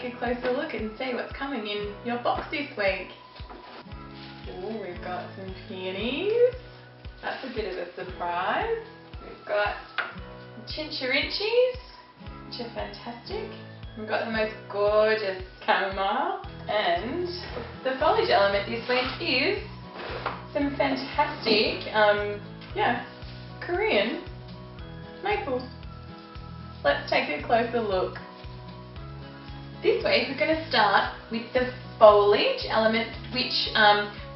take a closer look and see what's coming in your box this week. Oh, we've got some peonies. That's a bit of a surprise. We've got chinchorrinchies, which are fantastic. We've got the most gorgeous chamomile, and the foliage element this week is some fantastic, Korean maple. Let's take a closer look. This week we're going to start with the foliage element, which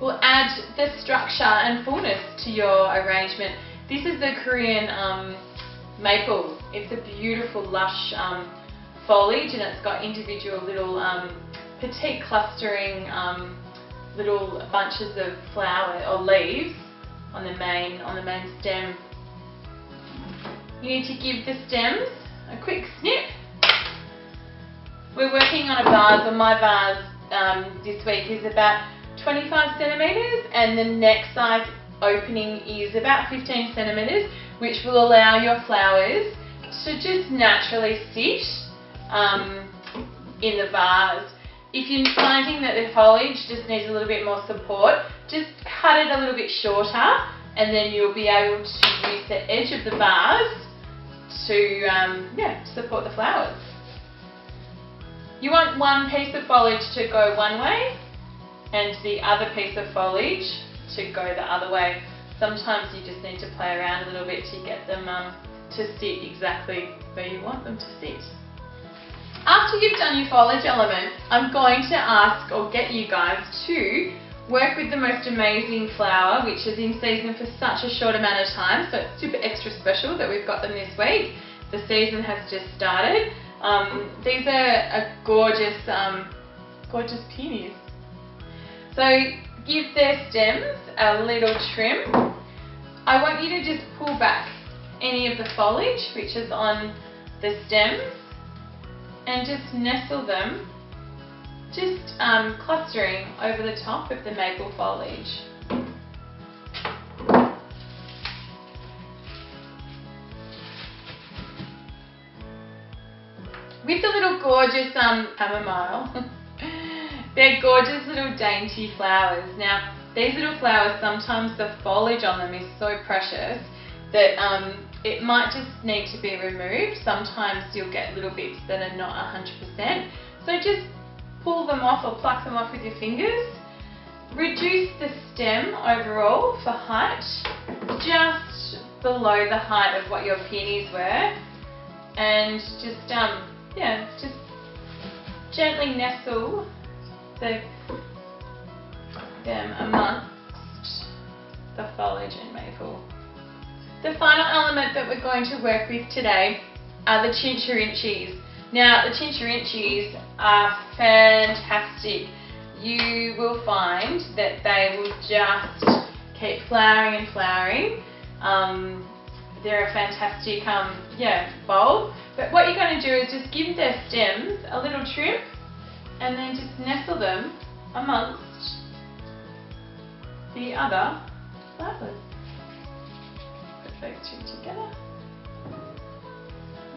will add the structure and fullness to your arrangement. This is the Korean maple. It's a beautiful lush foliage, and it's got individual little petite clustering little bunches of flower or leaves on the main stem. You need to give the stems a quick snip. We're working on a vase, or my vase this week is about 25 centimetres, and the next size opening is about 15 centimetres, which will allow your flowers to just naturally sit in the vase. If you're finding that the foliage just needs a little bit more support, just cut it a little bit shorter, and then you'll be able to use the edge of the vase to support the flowers. You want one piece of foliage to go one way and the other piece of foliage to go the other way. Sometimes you just need to play around a little bit to get them to sit exactly where you want them to sit. After you've done your foliage element, I'm going to ask or get you guys to work with the most amazing flower, which is in season for such a short amount of time, so it's super extra special that we've got them this week. The season has just started. These are gorgeous, gorgeous peonies. So give their stems a little trim. I want you to just pull back any of the foliage which is on the stems and just nestle them, just clustering over the top of the maple foliage. With the little gorgeous chamomile, they're gorgeous little dainty flowers. Now, these little flowers, sometimes the foliage on them is so precious that it might just need to be removed. Sometimes you'll get little bits that are not 100%. So just pull them off or pluck them off with your fingers. Reduce the stem overall for height, just below the height of what your peonies were, and just just gently nestle them amongst the foliage and maple. The final element that we're going to work with today are the chinchorrinchies. Now, the chinchorrinchies are fantastic. You will find that they will just keep flowering and flowering. They're a fantastic bulb. But what you're going to do is just give their stems a little trim and then just nestle them amongst the other flowers. Put those two together.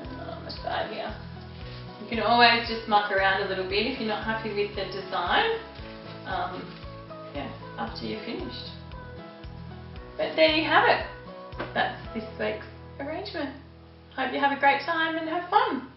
And on the side here. You can always just muck around a little bit if you're not happy with the design. After you're finished. But there you have it. That's this week's arrangement. Hope you have a great time and have fun.